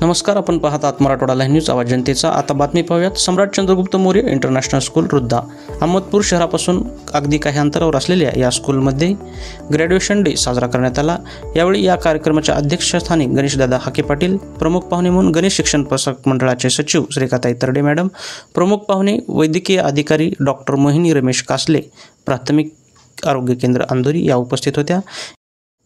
नमस्कार, आपण पाहत आहात मराठवाडा लाईव्ह न्यूज, आवाज जनतेचा। आता बातमी पाहूयात। सम्राट चंद्रगुप्त मौर्य इंटरनॅशनल स्कूल रुद्दा अहमदपूर शहरापासून अगदी काही अंतरावर असलेल्या या स्कूलमध्ये ग्रॅज्युएशन डे साजरा करण्यात आला। यावेळी या कार्यक्रमाच्या अध्यक्षस्थानी गणेशदादा हाके पाटील, प्रमुख पाहुणे म्हणून गणेश शिक्षण प्रसारक मंडळाचे सचिव श्रीकाताई तरडे मॅडम, प्रमुख पाहुणे वैद्यकीय अधिकारी डॉक्टर मोहिनी रमेश कासले, प्राथमिक आरोग्य केंद्र अंधोरी या उपस्थित होत्या।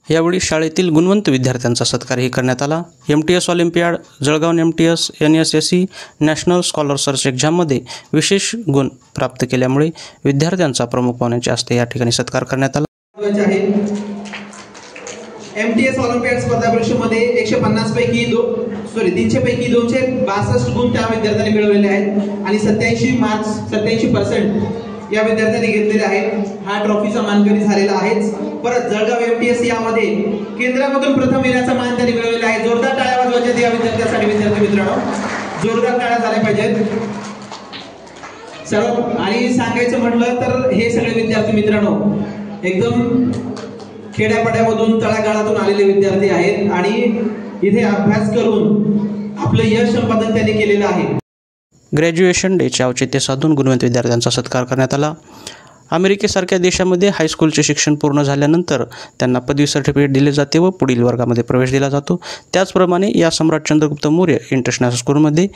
यावेळी शाळेतील गुणवंत विद्यार्थ्यांचा सत्कारही करण्यात आला। MTS Olympiad, Jalgaon MTS, NSSE national scholar search एक्झाममध्ये विशेष गुण प्राप्त केल्यामुळे विद्यार्थ्यांचा प्रमुख पाहुण्यांच्या हस्ते या ठिकाणी सत्कार करण्यात आला। MTS ऑलिम्पियाड स्पर्धा परीक्षेमध्ये 300 पैकी 262 गुण त्या विद्यार्थ्यांनी मिळवलेले आहेत आणि 87% या विद्यार्थ्यांनी घेतलेले आहेत। हा ट्रॉफीचा मानकरी झालेला आहे। परत जळगाव MTS यामध्ये केंद्रामधून प्रथम येण्याचा मान त्यांनी मिळवलेला आहे। जोरदार टाळ्या वाजवायच्या या विद्यार्थ्यांसाठी। विद्यार्थी मित्रांनो, जोरदार टाळ्या झाल्या पाहिजेत सर्व। आणि सांगायचं म्हटलं तर हे सगळे विद्यार्थी मित्रांनो एकदम खेड्यापाड्यामधून तळागाळातून आलेले विद्यार्थी आहेत आणि इथे अभ्यास करून आपलं यश संपादन त्यांनी केलेलं आहे। ग्रॅज्युएशन डेचे औचित्य साधून गुणवंत विद्यार्थ्यांचा सत्कार करण्यात आला। अमेरिकेसारख्या देशामध्ये हायस्कूलचे शिक्षण पूर्ण झाल्यानंतर त्यांना पदवी सर्टिफिकेट दिले जाते व पुढील वर्गामध्ये प्रवेश दिला जातो। त्याचप्रमाणे या सम्राट चंद्रगुप्त मौर्य इंटरनॅशनल स्कूलमध्ये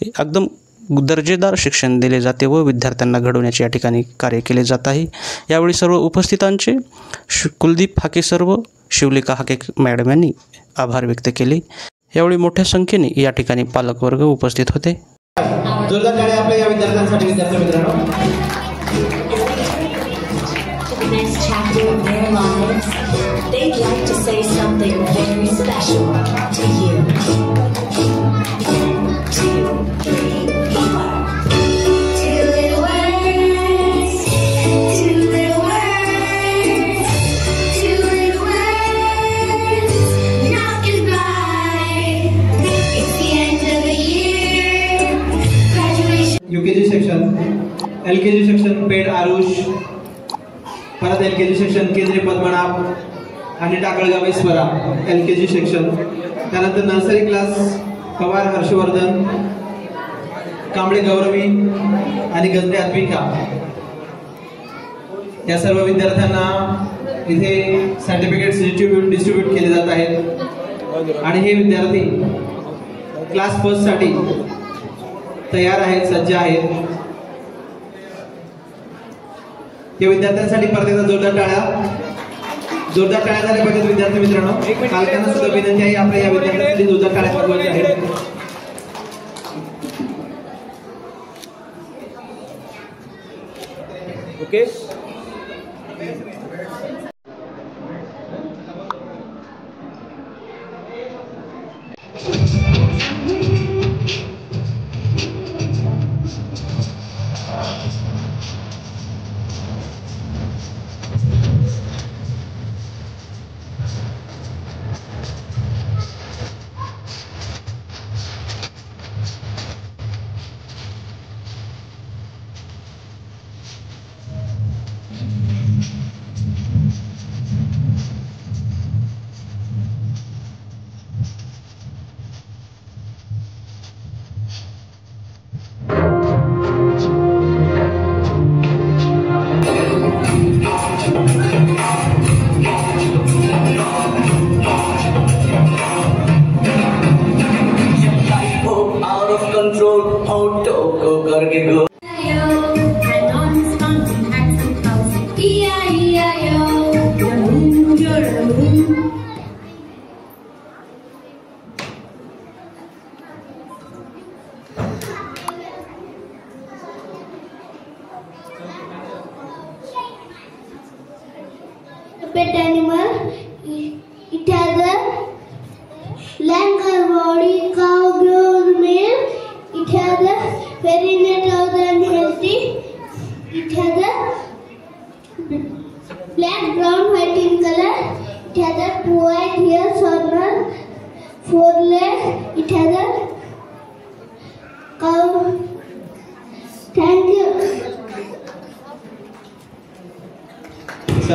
एकदम दर्जेदार शिक्षण दिले जाते व विद्यार्थ्यांना घडवण्याचे या ठिकाणी कार्य केले जात आहे। यावेळी सर्व उपस्थितांचे कुलदीप हाके सर व शिवलिका हाके मॅडम यांनी आभार व्यक्त केले। यावेळी मोठ्या संख्येने या ठिकाणी पालकवर्ग उपस्थित होते। जोरदार टाळ्या आपल्या या विद्यार्थ्यांसाठी। विद्यार्थी मित्रांनो, next chapter of their lives, they'd like to say something very special to you. 1, 2, 3, 4. Two little words, two little words, two little words, not goodbye. It's the end of the year, graduation. UKG section, LKG section paid Aarush, परत LKG section केंद्रीय पद्मनाभ आणि टाकळगावी Swara LKG section. त्यानंतर nursery class Pawar Harshvardhan, Kamble Gauravi आणि गजरे अद्विका या सर्व विद्यार्थ्यांना इथे सर्टिफिकेट्स डिस्ट्रीब्यूट केले जात आहेत आणि हे विद्यार्थी क्लास फर्स्ट साठी तयार आहेत, सज्ज आहेत। या विद्यार्थ्यांसाठी परत एकदा जोरदार टाळ्या झाल्या पाहिजेत। विद्यार्थी मित्रांनो, पालकांना सुद्धा विनंती आहे आपल्या या विद्यार्थ्यांसाठी जोरदार टाळ्या वाजवायच्या आहेत। Okay, control, how to go करके go. Pet animal, it has a longer body, cow grows male, it has a very net of and healthy, it has a black, brown, white in color, it has a 2 white ears on 4 legs, it has a